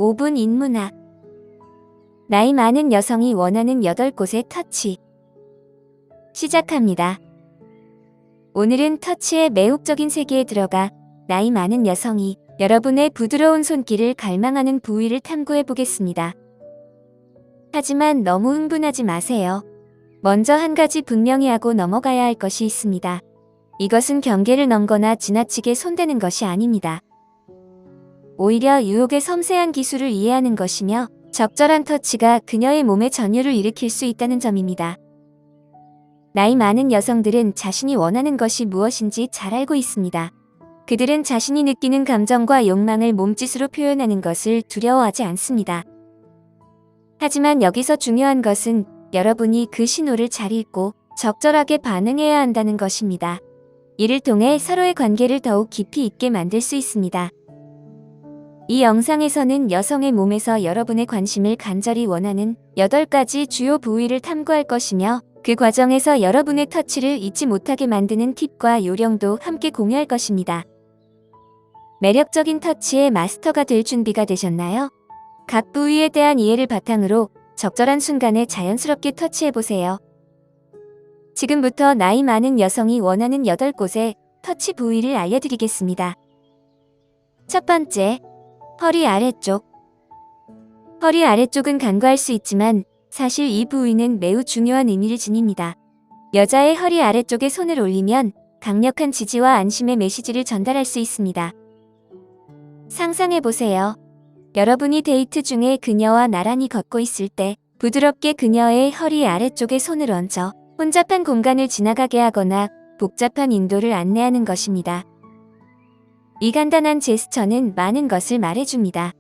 5분 인문학. 나이 많은 여성이 원하는 8곳의 터치. 시작합니다. 오늘은 터치의 매혹적인 세계에 들어가 나이 많은 여성이 여러분의 부드러운 손길을 갈망하는 부위를 탐구해 보겠습니다. 하지만 너무 흥분하지 마세요. 먼저 한 가지 분명히 하고 넘어가야 할 것이 있습니다. 이것은 경계를 넘거나 지나치게 손대는 것이 아닙니다. 오히려 유혹의 섬세한 기술을 이해하는 것이며 적절한 터치가 그녀의 몸에 전율을 일으킬 수 있다는 점입니다. 나이 많은 여성들은 자신이 원하는 것이 무엇인지 잘 알고 있습니다. 그들은 자신이 느끼는 감정과 욕망을 몸짓으로 표현하는 것을 두려워하지 않습니다. 하지만 여기서 중요한 것은 여러분이 그 신호를 잘 읽고 적절하게 반응해야 한다는 것입니다. 이를 통해 서로의 관계를 더욱 깊이 있게 만들 수 있습니다. 이 영상에서는 여성의 몸에서 여러분의 관심을 간절히 원하는 8가지 주요 부위를 탐구할 것이며 그 과정에서 여러분의 터치를 잊지 못하게 만드는 팁과 요령도 함께 공유할 것입니다. 매력적인 터치의 마스터가 될 준비가 되셨나요? 각 부위에 대한 이해를 바탕으로 적절한 순간에 자연스럽게 터치해보세요. 지금부터 나이 많은 여성이 원하는 8곳의 터치 부위를 알려드리겠습니다. 첫 번째, 허리 아래쪽. 허리 아래쪽은 간과할 수 있지만 사실 이 부위는 매우 중요한 의미를 지닙니다. 여자의 허리 아래쪽에 손을 올리면 강력한 지지와 안심의 메시지를 전달할 수 있습니다. 상상해보세요. 여러분이 데이트 중에 그녀와 나란히 걷고 있을 때 부드럽게 그녀의 허리 아래쪽에 손을 얹어 혼잡한 공간을 지나가게 하거나 복잡한 인도를 안내하는 것입니다. 이 간단한 제스처는 많은 것을 말해줍니다.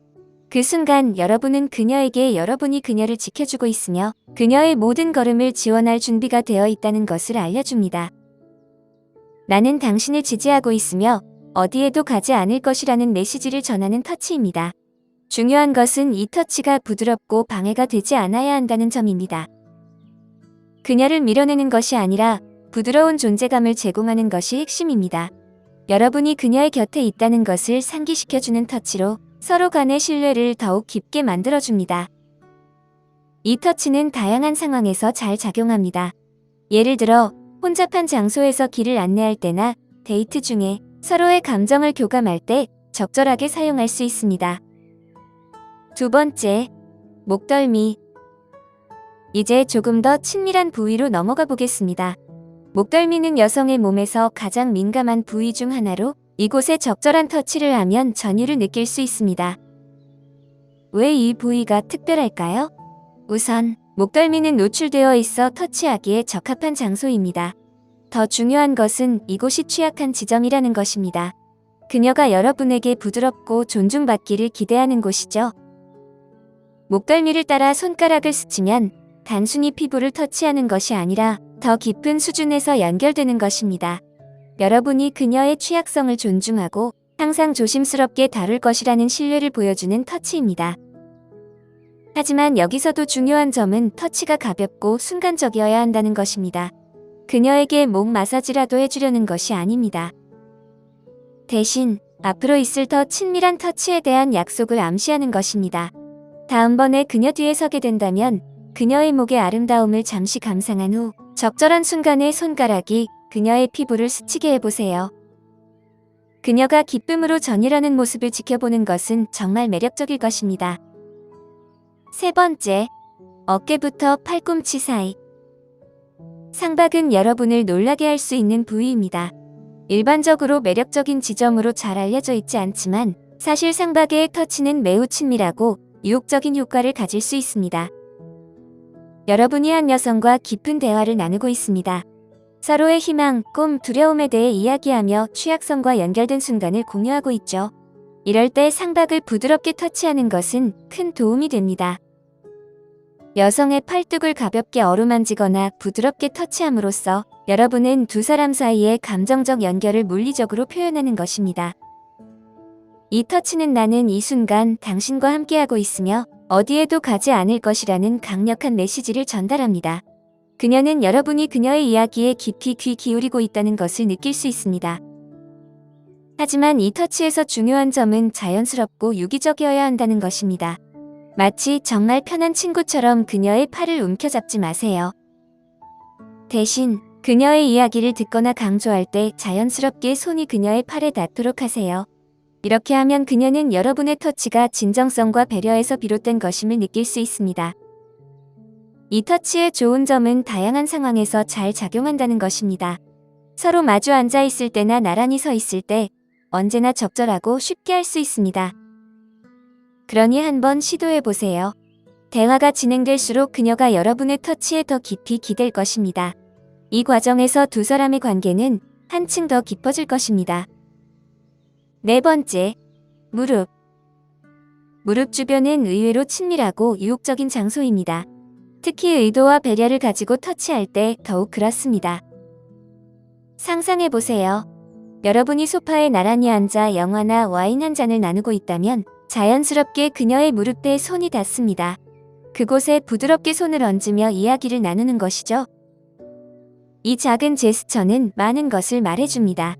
그 순간 여러분은 그녀에게 여러분이 그녀를 지켜주고 있으며 그녀의 모든 걸음을 지원할 준비가 되어 있다는 것을 알려줍니다. 나는 당신을 지지하고 있으며 어디에도 가지 않을 것이라는 메시지를 전하는 터치입니다. 중요한 것은 이 터치가 부드럽고 방해가 되지 않아야 한다는 점입니다. 그녀를 밀어내는 것이 아니라 부드러운 존재감을 제공하는 것이 핵심입니다. 여러분이 그녀의 곁에 있다는 것을 상기시켜주는 터치로 서로 간의 신뢰를 더욱 깊게 만들어줍니다. 이 터치는 다양한 상황에서 잘 작용합니다. 예를 들어 혼잡한 장소에서 길을 안내할 때나 데이트 중에 서로의 감정을 교감할 때 적절하게 사용할 수 있습니다. 두 번째, 목덜미. 이제 조금 더 친밀한 부위로 넘어가 보겠습니다. 목덜미는 여성의 몸에서 가장 민감한 부위 중 하나로 이곳에 적절한 터치를 하면 전율을 느낄 수 있습니다. 왜 이 부위가 특별할까요? 우선, 목덜미는 노출되어 있어 터치하기에 적합한 장소입니다. 더 중요한 것은 이곳이 취약한 지점이라는 것입니다. 그녀가 여러분에게 부드럽고 존중받기를 기대하는 곳이죠. 목덜미를 따라 손가락을 스치면 단순히 피부를 터치하는 것이 아니라 더 깊은 수준에서 연결되는 것입니다. 여러분이 그녀의 취약성을 존중하고 항상 조심스럽게 다룰 것이라는 신뢰를 보여주는 터치입니다. 하지만 여기서도 중요한 점은 터치가 가볍고 순간적이어야 한다는 것입니다. 그녀에게 목 마사지라도 해주려는 것이 아닙니다. 대신 앞으로 있을 더 친밀한 터치에 대한 약속을 암시하는 것입니다. 다음번에 그녀 뒤에 서게 된다면 그녀의 목의 아름다움을 잠시 감상한 후 적절한 순간에 손가락이 그녀의 피부를 스치게 해보세요. 그녀가 기쁨으로 전율하는 모습을 지켜보는 것은 정말 매력적일 것입니다. 세 번째, 어깨부터 팔꿈치 사이. 상박은 여러분을 놀라게 할 수 있는 부위입니다. 일반적으로 매력적인 지점으로 잘 알려져 있지 않지만 사실 상박의 터치는 매우 친밀하고 유혹적인 효과를 가질 수 있습니다. 여러분이 한 여성과 깊은 대화를 나누고 있습니다. 서로의 희망, 꿈, 두려움에 대해 이야기하며 취약성과 연결된 순간을 공유하고 있죠. 이럴 때 상박을 부드럽게 터치하는 것은 큰 도움이 됩니다. 여성의 팔뚝을 가볍게 어루만지거나 부드럽게 터치함으로써 여러분은 두 사람 사이의 감정적 연결을 물리적으로 표현하는 것입니다. 이 터치는 나는 이 순간 당신과 함께하고 있으며 어디에도 가지 않을 것이라는 강력한 메시지를 전달합니다. 그녀는 여러분이 그녀의 이야기에 깊이 귀 기울이고 있다는 것을 느낄 수 있습니다. 하지만 이 터치에서 중요한 점은 자연스럽고 유기적이어야 한다는 것입니다. 마치 정말 편한 친구처럼 그녀의 팔을 움켜잡지 마세요. 대신 그녀의 이야기를 듣거나 강조할 때 자연스럽게 손이 그녀의 팔에 닿도록 하세요. 이렇게 하면 그녀는 여러분의 터치가 진정성과 배려에서 비롯된 것임을 느낄 수 있습니다. 이 터치의 좋은 점은 다양한 상황에서 잘 작용한다는 것입니다. 서로 마주 앉아 있을 때나 나란히 서 있을 때 언제나 적절하고 쉽게 할 수 있습니다. 그러니 한번 시도해 보세요. 대화가 진행될수록 그녀가 여러분의 터치에 더 깊이 기댈 것입니다. 이 과정에서 두 사람의 관계는 한층 더 깊어질 것입니다. 네 번째, 무릎. 무릎 주변은 의외로 친밀하고 유혹적인 장소입니다. 특히 의도와 배려를 가지고 터치할 때 더욱 그렇습니다. 상상해 보세요. 여러분이 소파에 나란히 앉아 영화나 와인 한 잔을 나누고 있다면 자연스럽게 그녀의 무릎에 손이 닿습니다. 그곳에 부드럽게 손을 얹으며 이야기를 나누는 것이죠. 이 작은 제스처는 많은 것을 말해줍니다.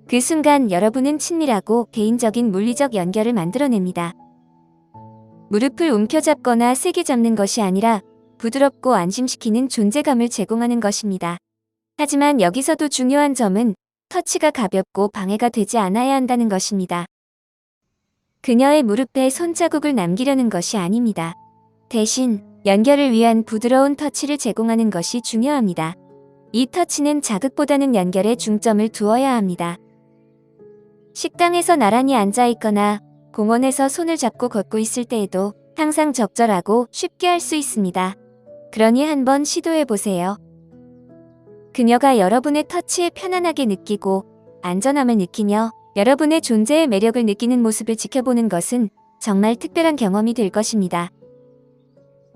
그 순간 여러분은 친밀하고 개인적인 물리적 연결을 만들어냅니다. 무릎을 움켜잡거나 세게 잡는 것이 아니라 부드럽고 안심시키는 존재감을 제공하는 것입니다. 하지만 여기서도 중요한 점은 터치가 가볍고 방해가 되지 않아야 한다는 것입니다. 그녀의 무릎에 손자국을 남기려는 것이 아닙니다. 대신 연결을 위한 부드러운 터치를 제공하는 것이 중요합니다. 이 터치는 자극보다는 연결에 중점을 두어야 합니다. 식당에서 나란히 앉아 있거나 공원에서 손을 잡고 걷고 있을 때에도 항상 적절하고 쉽게 할 수 있습니다. 그러니 한번 시도해 보세요. 그녀가 여러분의 터치에 편안하게 느끼고 안전함을 느끼며 여러분의 존재의 매력을 느끼는 모습을 지켜보는 것은 정말 특별한 경험이 될 것입니다.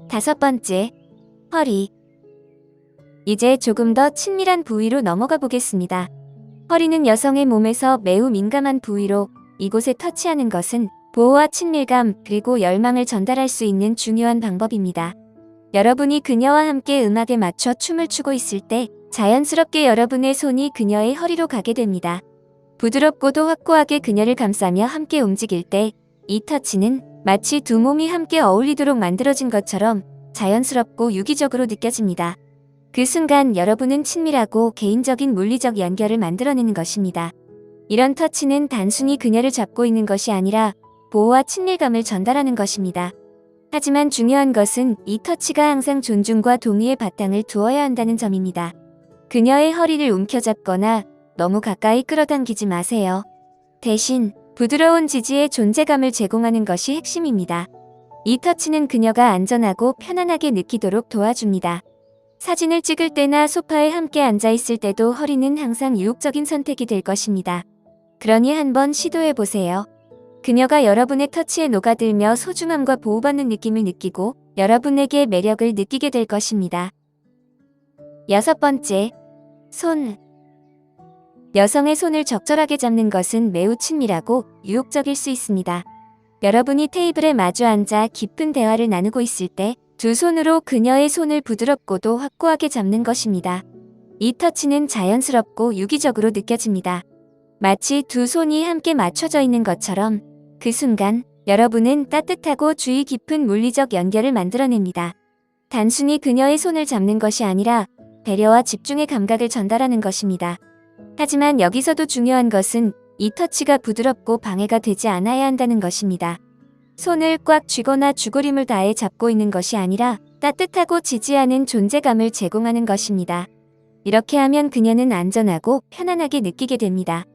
다섯 번째, 허리. 이제 조금 더 친밀한 부위로 넘어가 보겠습니다. 허리는 여성의 몸에서 매우 민감한 부위로 이곳에 터치하는 것은 보호와 친밀감 그리고 열망을 전달할 수 있는 중요한 방법입니다. 여러분이 그녀와 함께 음악에 맞춰 춤을 추고 있을 때 자연스럽게 여러분의 손이 그녀의 허리로 가게 됩니다. 부드럽고도 확고하게 그녀를 감싸며 함께 움직일 때 이 터치는 마치 두 몸이 함께 어울리도록 만들어진 것처럼 자연스럽고 유기적으로 느껴집니다. 그 순간 여러분은 친밀하고 개인적인 물리적 연결을 만들어내는 것입니다. 이런 터치는 단순히 그녀를 잡고 있는 것이 아니라 보호와 친밀감을 전달하는 것입니다. 하지만 중요한 것은 이 터치가 항상 존중과 동의의 바탕을 두어야 한다는 점입니다. 그녀의 허리를 움켜잡거나 너무 가까이 끌어당기지 마세요. 대신 부드러운 지지의 존재감을 제공하는 것이 핵심입니다. 이 터치는 그녀가 안전하고 편안하게 느끼도록 도와줍니다. 사진을 찍을 때나 소파에 함께 앉아 있을 때도 허리는 항상 유혹적인 선택이 될 것입니다. 그러니 한번 시도해 보세요. 그녀가 여러분의 터치에 녹아들며 소중함과 보호받는 느낌을 느끼고 여러분에게 매력을 느끼게 될 것입니다. 여섯 번째, 손. 여성의 손을 적절하게 잡는 것은 매우 친밀하고 유혹적일 수 있습니다. 여러분이 테이블에 마주 앉아 깊은 대화를 나누고 있을 때 두 손으로 그녀의 손을 부드럽고도 확고하게 잡는 것입니다. 이 터치는 자연스럽고 유기적으로 느껴집니다. 마치 두 손이 함께 맞춰져 있는 것처럼 그 순간 여러분은 따뜻하고 주의 깊은 물리적 연결을 만들어냅니다. 단순히 그녀의 손을 잡는 것이 아니라 배려와 집중의 감각을 전달하는 것입니다. 하지만 여기서도 중요한 것은 이 터치가 부드럽고 방해가 되지 않아야 한다는 것입니다. 손을 꽉 쥐거나 죽으림을 다해 잡고 있는 것이 아니라 따뜻하고 지지하는 존재감을 제공하는 것입니다. 이렇게 하면 그녀는 안전하고 편안하게 느끼게 됩니다.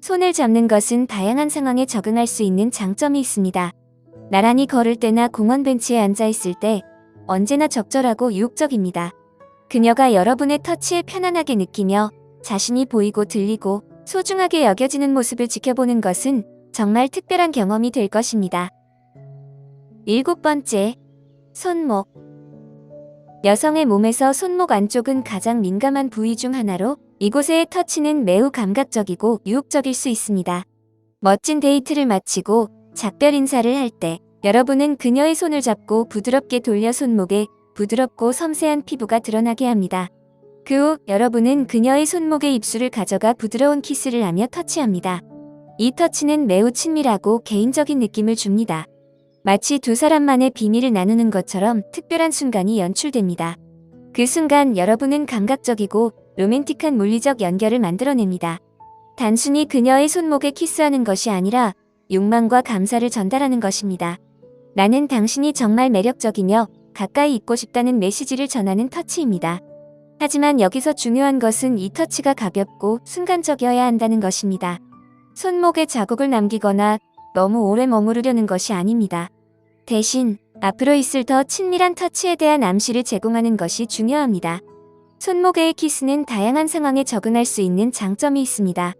손을 잡는 것은 다양한 상황에 적응할 수 있는 장점이 있습니다. 나란히 걸을 때나 공원 벤치에 앉아 있을 때 언제나 적절하고 유혹적입니다. 그녀가 여러분의 터치에 편안하게 느끼며 자신이 보이고 들리고 소중하게 여겨지는 모습을 지켜보는 것은 정말 특별한 경험이 될 것입니다. 일곱 번째, 손목. 여성의 몸에서 손목 안쪽은 가장 민감한 부위 중 하나로 이곳의 터치는 매우 감각적이고 유혹적일 수 있습니다. 멋진 데이트를 마치고 작별 인사를 할 때 여러분은 그녀의 손을 잡고 부드럽게 돌려 손목에 부드럽고 섬세한 피부가 드러나게 합니다. 그 후 여러분은 그녀의 손목에 입술을 가져가 부드러운 키스를 하며 터치합니다. 이 터치는 매우 친밀하고 개인적인 느낌을 줍니다. 마치 두 사람만의 비밀을 나누는 것처럼 특별한 순간이 연출됩니다. 그 순간 여러분은 감각적이고 로맨틱한 물리적 연결을 만들어냅니다. 단순히 그녀의 손목에 키스하는 것이 아니라 욕망과 감사를 전달하는 것입니다. 나는 당신이 정말 매력적이며 가까이 있고 싶다는 메시지를 전하는 터치입니다. 하지만 여기서 중요한 것은 이 터치가 가볍고 순간적이어야 한다는 것입니다. 손목에 자국을 남기거나 너무 오래 머무르려는 것이 아닙니다. 대신 앞으로 있을 더 친밀한 터치에 대한 암시를 제공하는 것이 중요합니다. 손목의 키스는 다양한 상황에 적응할 수 있는 장점이 있습니다.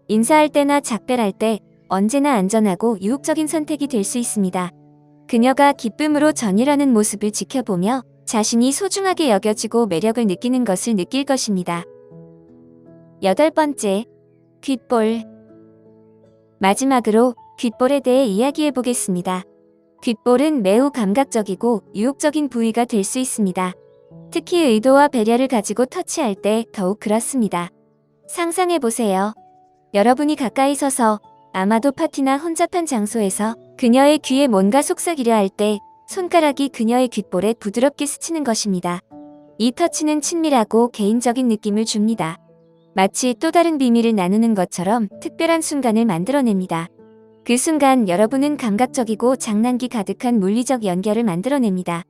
인사할 때나 작별할 때 언제나 안전하고 유혹적인 선택이 될 수 있습니다. 그녀가 기쁨으로 전율하는 모습을 지켜보며 자신이 소중하게 여겨지고 매력을 느끼는 것을 느낄 것입니다. 8번째, 귓볼. 마지막으로 귓볼에 대해 이야기해 보겠습니다. 귓볼은 매우 감각적이고 유혹적인 부위가 될 수 있습니다. 특히 의도와 배려를 가지고 터치할 때 더욱 그렇습니다. 상상해 보세요. 여러분이 가까이 서서 아마도 파티나 혼잡한 장소에서 그녀의 귀에 뭔가 속삭이려 할 때 손가락이 그녀의 귓볼에 부드럽게 스치는 것입니다. 이 터치는 친밀하고 개인적인 느낌을 줍니다. 마치 또 다른 비밀을 나누는 것처럼 특별한 순간을 만들어냅니다. 그 순간 여러분은 감각적이고 장난기 가득한 물리적 연결을 만들어냅니다.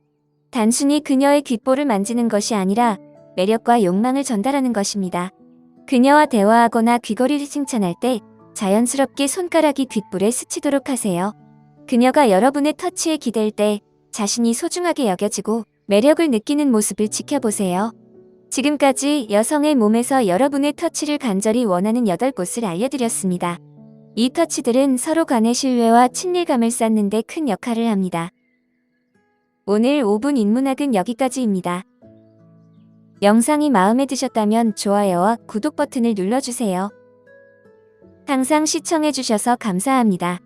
단순히 그녀의 귓볼을 만지는 것이 아니라 매력과 욕망을 전달하는 것입니다. 그녀와 대화하거나 귀걸이를 칭찬할 때 자연스럽게 손가락이 귓볼에 스치도록 하세요. 그녀가 여러분의 터치에 기댈 때 자신이 소중하게 여겨지고 매력을 느끼는 모습을 지켜보세요. 지금까지 여성의 몸에서 여러분의 터치를 간절히 원하는 8곳을 알려드렸습니다. 이 터치들은 서로 간의 신뢰와 친밀감을 쌓는 데 큰 역할을 합니다. 오늘 5분 인문학은 여기까지입니다. 영상이 마음에 드셨다면 좋아요와 구독 버튼을 눌러주세요. 항상 시청해주셔서 감사합니다.